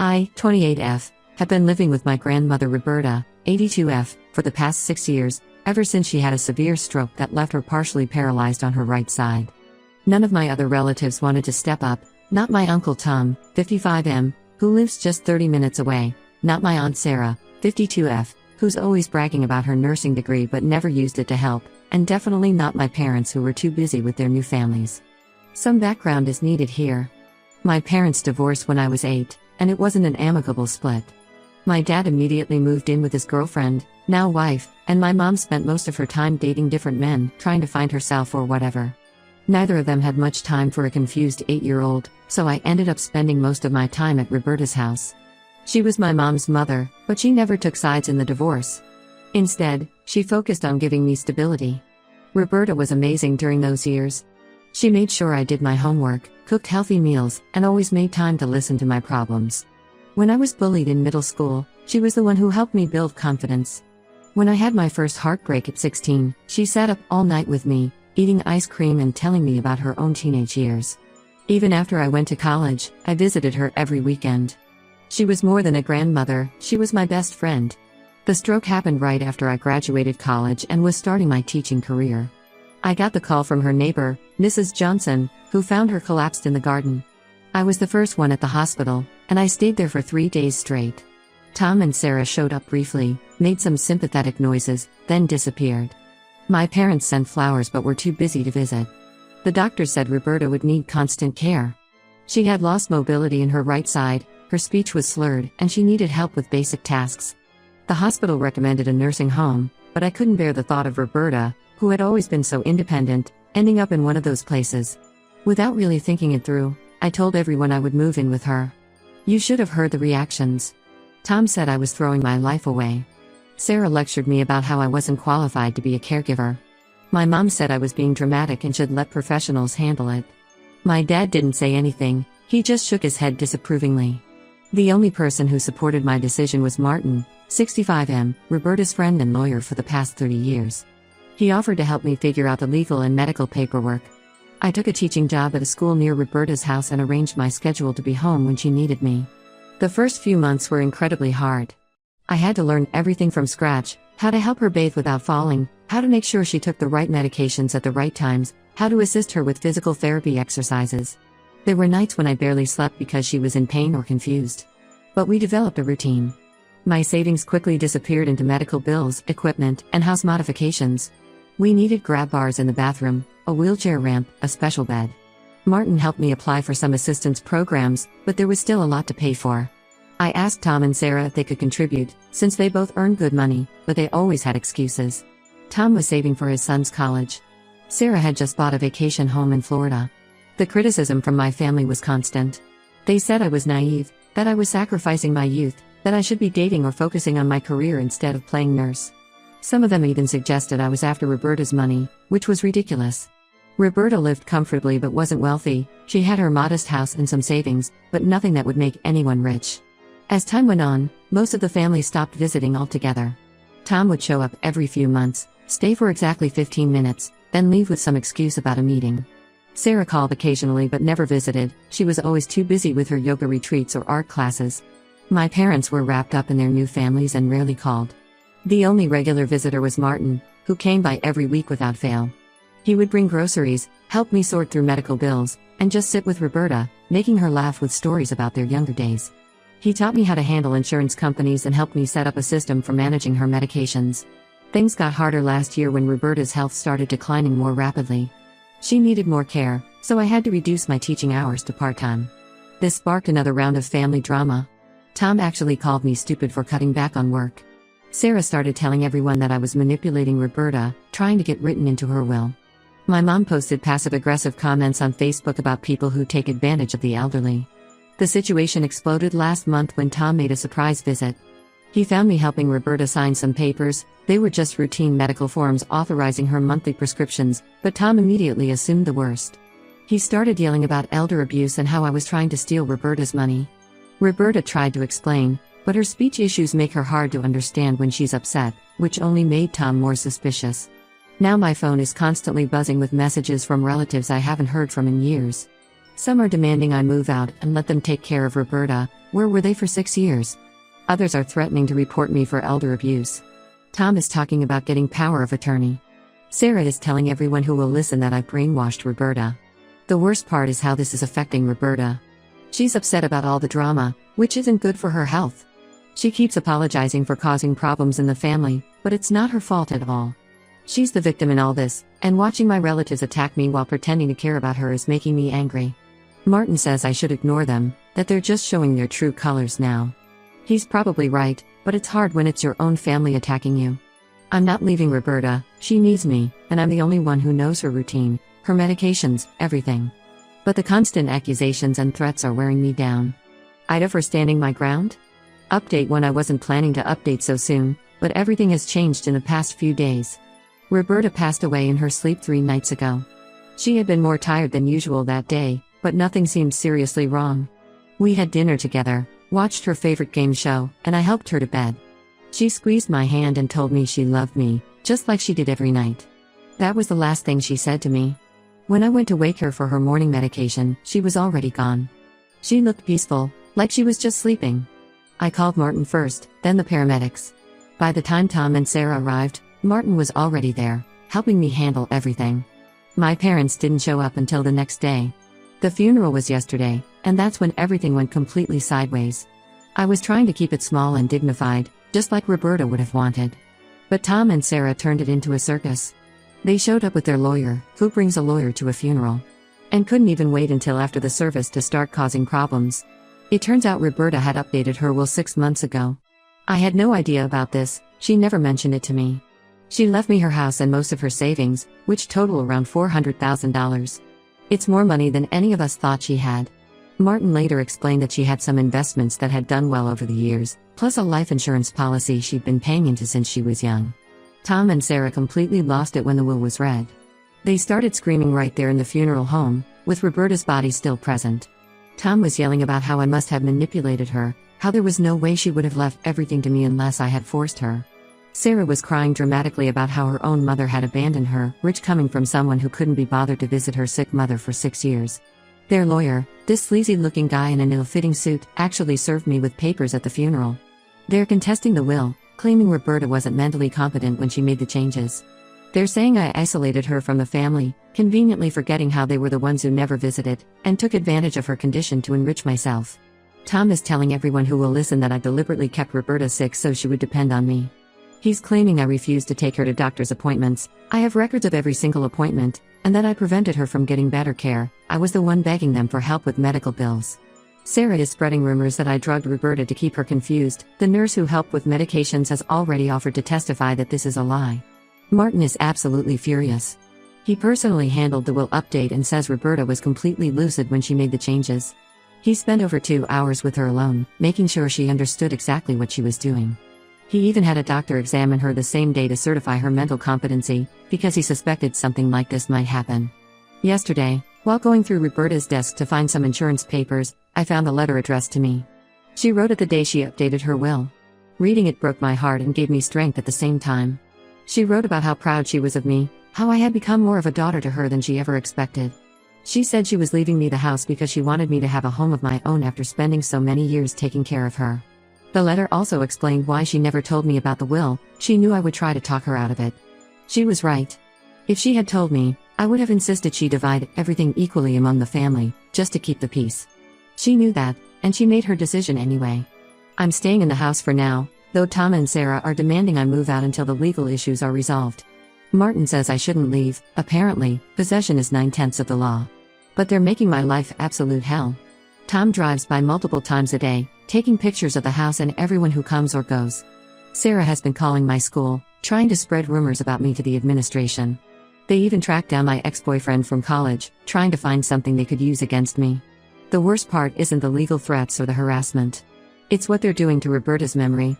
I, 28F, have been living with my grandmother Roberta, 82F, for the past 6 years, ever since she had a severe stroke that left her partially paralyzed on her right side. None of my other relatives wanted to step up, not my Uncle Tom, 55M, who lives just 30 minutes away, not my Aunt Sarah, 52F, who's always bragging about her nursing degree but never used it to help, and definitely not my parents who were too busy with their new families. Some background is needed here. My parents divorced when I was 8, and it wasn't an amicable split. My dad immediately moved in with his girlfriend, now wife, and my mom spent most of her time dating different men, trying to find herself or whatever. Neither of them had much time for a confused 8-year-old, so I ended up spending most of my time at Roberta's house. She was my mom's mother, but she never took sides in the divorce. Instead, she focused on giving me stability. Roberta was amazing during those years. She made sure I did my homework, cooked healthy meals, and always made time to listen to my problems. When I was bullied in middle school, she was the one who helped me build confidence. When I had my first heartbreak at 16, she sat up all night with me, eating ice cream and telling me about her own teenage years. Even after I went to college, I visited her every weekend. She was more than a grandmother, she was my best friend. The stroke happened right after I graduated college and was starting my teaching career. I got the call from her neighbor, Mrs. Johnson, who found her collapsed in the garden. I was the first one at the hospital, and I stayed there for 3 days straight. Tom and Sarah showed up briefly, made some sympathetic noises, then disappeared. My parents sent flowers but were too busy to visit. The doctor said Roberta would need constant care. She had lost mobility in her right side, her speech was slurred, and she needed help with basic tasks. The hospital recommended a nursing home, but I couldn't bear the thought of Roberta, who had always been so independent, ending up in one of those places. Without really thinking it through, I told everyone I would move in with her. You should have heard the reactions. Tom said I was throwing my life away. Sarah lectured me about how I wasn't qualified to be a caregiver. My mom said I was being dramatic and should let professionals handle it. My dad didn't say anything, he just shook his head disapprovingly. The only person who supported my decision was Martin, 65M, Roberta's friend and lawyer for the past 30 years. He offered to help me figure out the legal and medical paperwork. I took a teaching job at a school near Roberta's house and arranged my schedule to be home when she needed me. The first few months were incredibly hard. I had to learn everything from scratch: how to help her bathe without falling, how to make sure she took the right medications at the right times, how to assist her with physical therapy exercises. There were nights when I barely slept because she was in pain or confused. But we developed a routine. My savings quickly disappeared into medical bills, equipment, and house modifications. We needed grab bars in the bathroom, a wheelchair ramp, a special bed. Martin helped me apply for some assistance programs, but there was still a lot to pay for. I asked Tom and Sarah if they could contribute, since they both earned good money, but they always had excuses. Tom was saving for his son's college. Sarah had just bought a vacation home in Florida. The criticism from my family was constant. They said I was naive, that I was sacrificing my youth, that I should be dating or focusing on my career instead of playing nurse. Some of them even suggested I was after Roberta's money, which was ridiculous. Roberta lived comfortably but wasn't wealthy. She had her modest house and some savings, but nothing that would make anyone rich. As time went on, most of the family stopped visiting altogether. Tom would show up every few months, stay for exactly 15 minutes, then leave with some excuse about a meeting. Sarah called occasionally but never visited, she was always too busy with her yoga retreats or art classes. My parents were wrapped up in their new families and rarely called. The only regular visitor was Martin, who came by every week without fail. He would bring groceries, help me sort through medical bills, and just sit with Roberta, making her laugh with stories about their younger days. He taught me how to handle insurance companies and helped me set up a system for managing her medications. Things got harder last year when Roberta's health started declining more rapidly. She needed more care, so I had to reduce my teaching hours to part-time. This sparked another round of family drama. Tom actually called me stupid for cutting back on work. Sarah started telling everyone that I was manipulating Roberta, trying to get written into her will. My mom posted passive-aggressive comments on Facebook about people who take advantage of the elderly. The situation exploded last month when Tom made a surprise visit. He found me helping Roberta sign some papers. They were just routine medical forms authorizing her monthly prescriptions, but Tom immediately assumed the worst. He started yelling about elder abuse and how I was trying to steal Roberta's money. Roberta tried to explain, but her speech issues make her hard to understand when she's upset, which only made Tom more suspicious. Now my phone is constantly buzzing with messages from relatives I haven't heard from in years. Some are demanding I move out and let them take care of Roberta. Where were they for 6 years? Others are threatening to report me for elder abuse. Tom is talking about getting power of attorney. Sarah is telling everyone who will listen that I've brainwashed Roberta. The worst part is how this is affecting Roberta. She's upset about all the drama, which isn't good for her health. She keeps apologizing for causing problems in the family, but it's not her fault at all. She's the victim in all this, and watching my relatives attack me while pretending to care about her is making me angry. Martin says I should ignore them, that they're just showing their true colors now. He's probably right, but it's hard when it's your own family attacking you. I'm not leaving Roberta, she needs me, and I'm the only one who knows her routine, her medications, everything. But the constant accusations and threats are wearing me down. Ida for standing my ground? Update 1. I wasn't planning to update so soon, but everything has changed in the past few days. Roberta passed away in her sleep 3 nights ago. She had been more tired than usual that day, but nothing seemed seriously wrong. We had dinner together, watched her favorite game show, and I helped her to bed. She squeezed my hand and told me she loved me, just like she did every night. That was the last thing she said to me. When I went to wake her for her morning medication, she was already gone. She looked peaceful, like she was just sleeping. I called Martin first, then the paramedics. By the time Tom and Sarah arrived, Martin was already there, helping me handle everything. My parents didn't show up until the next day. The funeral was yesterday, and that's when everything went completely sideways. I was trying to keep it small and dignified, just like Roberta would have wanted. But Tom and Sarah turned it into a circus. They showed up with their lawyer, who brings a lawyer to a funeral, and couldn't even wait until after the service to start causing problems. It turns out Roberta had updated her will 6 months ago. I had no idea about this, she never mentioned it to me. She left me her house and most of her savings, which total around $400,000. It's more money than any of us thought she had. Martin later explained that she had some investments that had done well over the years, plus a life insurance policy she'd been paying into since she was young. Tom and Sarah completely lost it when the will was read. They started screaming right there in the funeral home, with Roberta's body still present. Tom was yelling about how I must have manipulated her, how there was no way she would have left everything to me unless I had forced her. Sarah was crying dramatically about how her own mother had abandoned her, rich coming from someone who couldn't be bothered to visit her sick mother for 6 years. Their lawyer, this sleazy-looking guy in an ill-fitting suit, actually served me with papers at the funeral. They're contesting the will, claiming Roberta wasn't mentally competent when she made the changes. They're saying I isolated her from the family, conveniently forgetting how they were the ones who never visited, and took advantage of her condition to enrich myself. Tom is telling everyone who will listen that I deliberately kept Roberta sick so she would depend on me. He's claiming I refused to take her to doctor's appointments. I have records of every single appointment, and that I prevented her from getting better care. I was the one begging them for help with medical bills. Sarah is spreading rumors that I drugged Roberta to keep her confused. The nurse who helped with medications has already offered to testify that this is a lie. Martin is absolutely furious. He personally handled the will update and says Roberta was completely lucid when she made the changes. He spent over 2 hours with her alone, making sure she understood exactly what she was doing. He even had a doctor examine her the same day to certify her mental competency, because he suspected something like this might happen. Yesterday, while going through Roberta's desk to find some insurance papers, I found a letter addressed to me. She wrote it the day she updated her will. Reading it broke my heart and gave me strength at the same time. She wrote about how proud she was of me, how I had become more of a daughter to her than she ever expected. She said she was leaving me the house because she wanted me to have a home of my own after spending so many years taking care of her. The letter also explained why she never told me about the will. She knew I would try to talk her out of it. She was right. If she had told me, I would have insisted she divide everything equally among the family, just to keep the peace. She knew that, and she made her decision anyway. I'm staying in the house for now, though Tom and Sarah are demanding I move out until the legal issues are resolved. Martin says I shouldn't leave. Apparently, possession is 9/10 of the law. But they're making my life absolute hell. Tom drives by multiple times a day, taking pictures of the house and everyone who comes or goes. Sarah has been calling my school, trying to spread rumors about me to the administration. They even tracked down my ex-boyfriend from college, trying to find something they could use against me. The worst part isn't the legal threats or the harassment. It's what they're doing to Roberta's memory.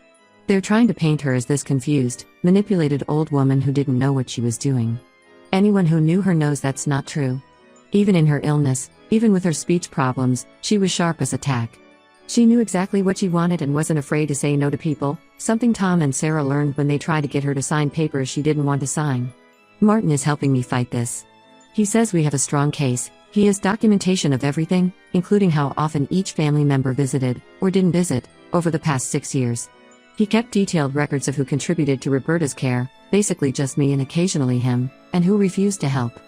They're trying to paint her as this confused, manipulated old woman who didn't know what she was doing. Anyone who knew her knows that's not true. Even in her illness, even with her speech problems, she was sharp as a tack. She knew exactly what she wanted and wasn't afraid to say no to people, something Tom and Sarah learned when they tried to get her to sign papers she didn't want to sign. Martin is helping me fight this. He says we have a strong case, He has documentation of everything, including how often each family member visited, or didn't visit, over the past 6 years. He kept detailed records of who contributed to Roberta's care, basically just me and occasionally him, and who refused to help.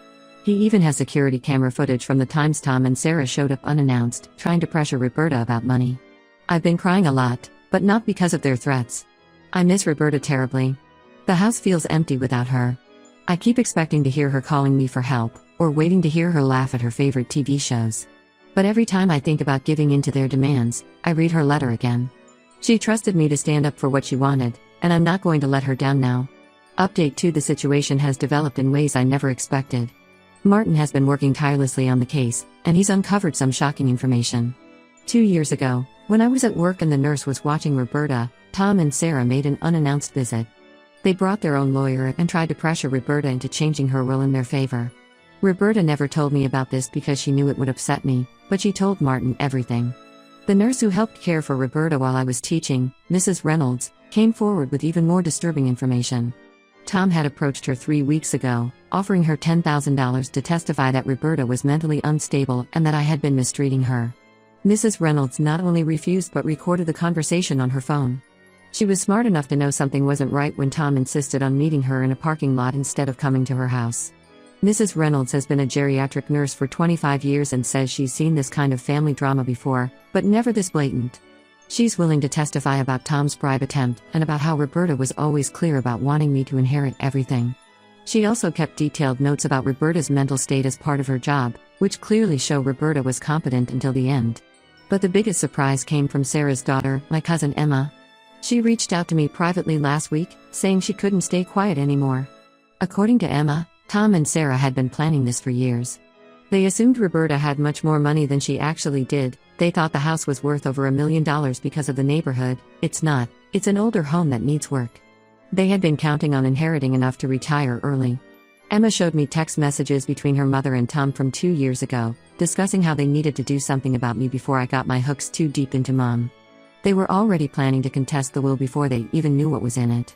He even has security camera footage from the times Tom and Sarah showed up unannounced, trying to pressure Roberta about money. I've been crying a lot, but not because of their threats. I miss Roberta terribly. The house feels empty without her. I keep expecting to hear her calling me for help, or waiting to hear her laugh at her favorite TV shows. But every time I think about giving in to their demands, I read her letter again. She trusted me to stand up for what she wanted, and I'm not going to let her down now. Update 2: The situation has developed in ways I never expected. Martin has been working tirelessly on the case, and he's uncovered some shocking information. 2 years ago, when I was at work and the nurse was watching Roberta, Tom and Sarah made an unannounced visit. They brought their own lawyer and tried to pressure Roberta into changing her will in their favor. Roberta never told me about this because she knew it would upset me, but she told Martin everything. The nurse who helped care for Roberta while I was teaching, Mrs. Reynolds, came forward with even more disturbing information. Tom had approached her 3 weeks ago, offering her $10,000 to testify that Roberta was mentally unstable and that I had been mistreating her. Mrs. Reynolds not only refused but recorded the conversation on her phone. She was smart enough to know something wasn't right when Tom insisted on meeting her in a parking lot instead of coming to her house. Mrs. Reynolds has been a geriatric nurse for 25 years and says she's seen this kind of family drama before, but never this blatant. She's willing to testify about Tom's bribe attempt and about how Roberta was always clear about wanting me to inherit everything. She also kept detailed notes about Roberta's mental state as part of her job, which clearly show Roberta was competent until the end. But the biggest surprise came from Sarah's daughter, my cousin Emma. She reached out to me privately last week, saying she couldn't stay quiet anymore. According to Emma, Tom and Sarah had been planning this for years. They assumed Roberta had much more money than she actually did. They thought the house was worth over $1 million because of the neighborhood. It's not. It's an older home that needs work. They had been counting on inheriting enough to retire early. Emma showed me text messages between her mother and Tom from 2 years ago, discussing how they needed to do something about me before I got my hooks too deep into Mom. They were already planning to contest the will before they even knew what was in it.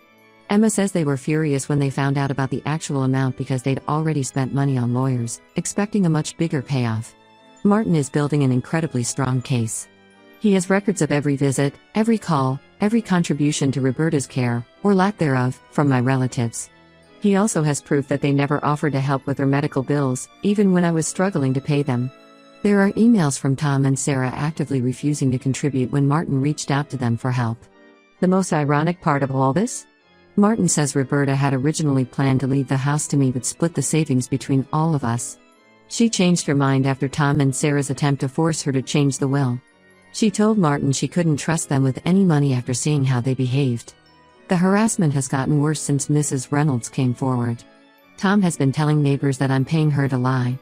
Emma says they were furious when they found out about the actual amount because they'd already spent money on lawyers, expecting a much bigger payoff. Martin is building an incredibly strong case. He has records of every visit, every call, every contribution to Roberta's care, or lack thereof, from my relatives. He also has proof that they never offered to help with her medical bills, even when I was struggling to pay them. There are emails from Tom and Sarah actively refusing to contribute when Martin reached out to them for help. The most ironic part of all this? Martin says Roberta had originally planned to leave the house to me but split the savings between all of us. She changed her mind after Tom and Sarah's attempt to force her to change the will. She told Martin she couldn't trust them with any money after seeing how they behaved. The harassment has gotten worse since Mrs. Reynolds came forward. Tom has been telling neighbors that I'm paying her to lie.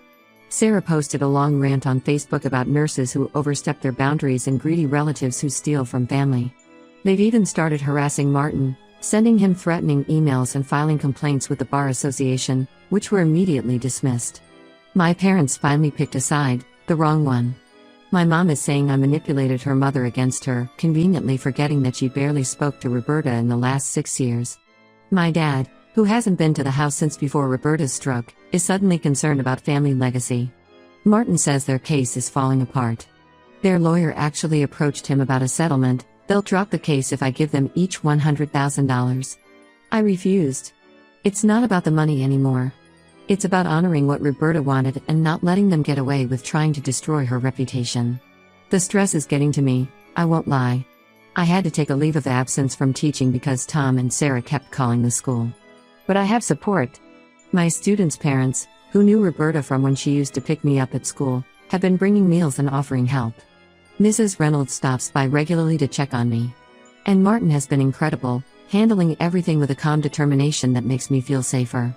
Sarah posted a long rant on Facebook about nurses who overstep their boundaries and greedy relatives who steal from family. They've even started harassing Martin, sending him threatening emails and filing complaints with the Bar Association, which were immediately dismissed. My parents finally picked a side, the wrong one. My mom is saying I manipulated her mother against her, conveniently forgetting that she barely spoke to Roberta in the last 6 years. My dad, who hasn't been to the house since before Roberta's stroke, is suddenly concerned about family legacy. Martin says their case is falling apart. Their lawyer actually approached him about a settlement. They'll drop the case if I give them each $100,000. I refused. It's not about the money anymore. It's about honoring what Roberta wanted and not letting them get away with trying to destroy her reputation. The stress is getting to me, I won't lie. I had to take a leave of absence from teaching because Tom and Sarah kept calling the school. But I have support. My students' parents, who knew Roberta from when she used to pick me up at school, have been bringing meals and offering help. Mrs. Reynolds stops by regularly to check on me. And Martin has been incredible, handling everything with a calm determination that makes me feel safer.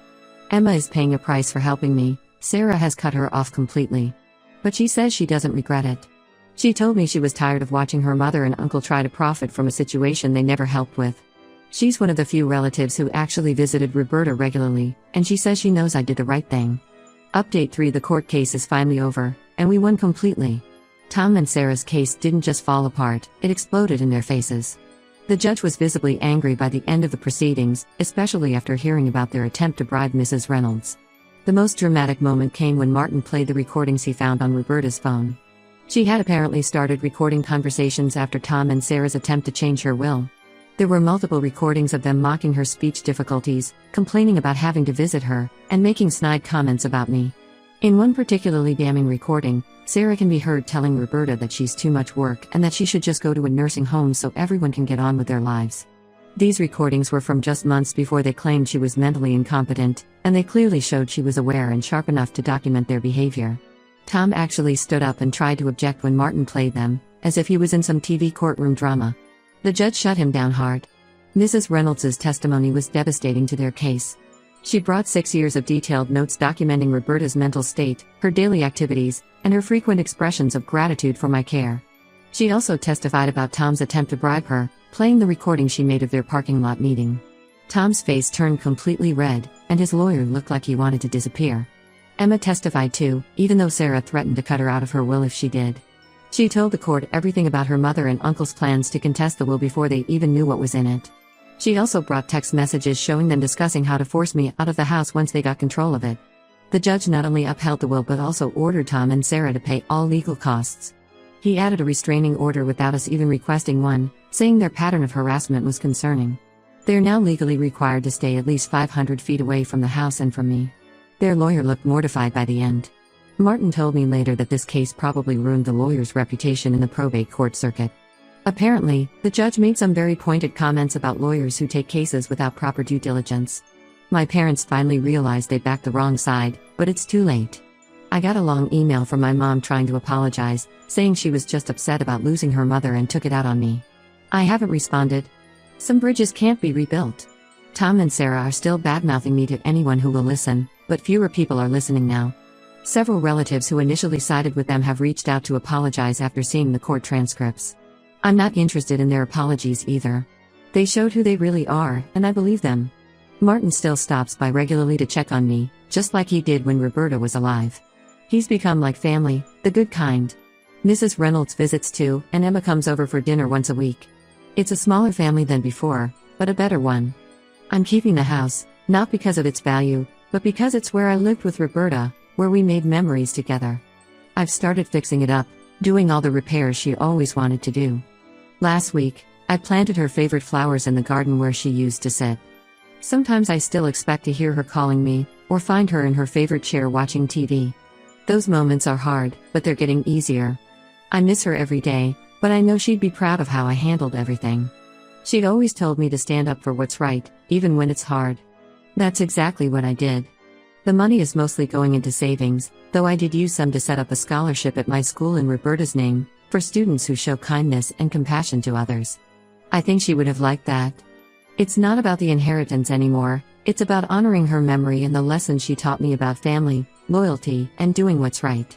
Emma is paying a price for helping me. Sarah has cut her off completely. But she says she doesn't regret it. She told me she was tired of watching her mother and uncle try to profit from a situation they never helped with. She's one of the few relatives who actually visited Roberta regularly, and she says she knows I did the right thing. Update 3: The court case is finally over, and we won completely. Tom and Sarah's case didn't just fall apart, it exploded in their faces. The judge was visibly angry by the end of the proceedings, especially after hearing about their attempt to bribe Mrs. Reynolds. The most dramatic moment came when Martin played the recordings he found on Roberta's phone. She had apparently started recording conversations after Tom and Sarah's attempt to change her will. There were multiple recordings of them mocking her speech difficulties, complaining about having to visit her, and making snide comments about me. In one particularly damning recording, Sarah can be heard telling Roberta that she's too much work and that she should just go to a nursing home so everyone can get on with their lives. These recordings were from just months before they claimed she was mentally incompetent, and they clearly showed she was aware and sharp enough to document their behavior. Tom actually stood up and tried to object when Martin played them, as if he was in some TV courtroom drama. The judge shut him down hard. Mrs. Reynolds's testimony was devastating to their case. She brought 6 years of detailed notes documenting Roberta's mental state, her daily activities, and her frequent expressions of gratitude for my care. She also testified about Tom's attempt to bribe her, playing the recording she made of their parking lot meeting. Tom's face turned completely red, and his lawyer looked like he wanted to disappear. Emma testified too, even though Sarah threatened to cut her out of her will if she did. She told the court everything about her mother and uncle's plans to contest the will before they even knew what was in it. She also brought text messages showing them discussing how to force me out of the house once they got control of it. The judge not only upheld the will but also ordered Tom and Sarah to pay all legal costs. He added a restraining order without us even requesting one, saying their pattern of harassment was concerning. They are now legally required to stay at least 500 feet away from the house and from me. Their lawyer looked mortified by the end. Martin told me later that this case probably ruined the lawyer's reputation in the probate court circuit. Apparently, the judge made some very pointed comments about lawyers who take cases without proper due diligence. My parents finally realized they backed the wrong side, but it's too late. I got a long email from my mom trying to apologize, saying she was just upset about losing her mother and took it out on me. I haven't responded. Some bridges can't be rebuilt. Tom and Sarah are still badmouthing me to anyone who will listen, but fewer people are listening now. Several relatives who initially sided with them have reached out to apologize after seeing the court transcripts. I'm not interested in their apologies either. They showed who they really are, and I believe them. Martin still stops by regularly to check on me, just like he did when Roberta was alive. He's become like family, the good kind. Mrs. Reynolds visits too, and Emma comes over for dinner once a week. It's a smaller family than before, but a better one. I'm keeping the house, not because of its value, but because it's where I lived with Roberta, where we made memories together. I've started fixing it up, doing all the repairs she always wanted to do. Last week, I planted her favorite flowers in the garden where she used to sit. Sometimes I still expect to hear her calling me, or find her in her favorite chair watching TV. Those moments are hard, but they're getting easier. I miss her every day, but I know she'd be proud of how I handled everything. She'd always told me to stand up for what's right, even when it's hard. That's exactly what I did. The money is mostly going into savings, though I did use some to set up a scholarship at my school in Roberta's name, for students who show kindness and compassion to others. I think she would have liked that. It's not about the inheritance anymore, it's about honoring her memory and the lessons she taught me about family, loyalty, and doing what's right.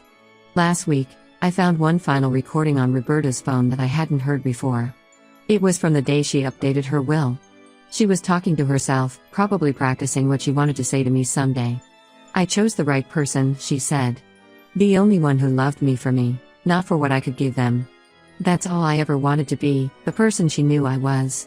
Last week, I found one final recording on Roberta's phone that I hadn't heard before. It was from the day she updated her will. She was talking to herself, probably practicing what she wanted to say to me someday. I chose the right person, she said. The only one who loved me for me, not for what I could give them. That's all I ever wanted to be, the person she knew I was.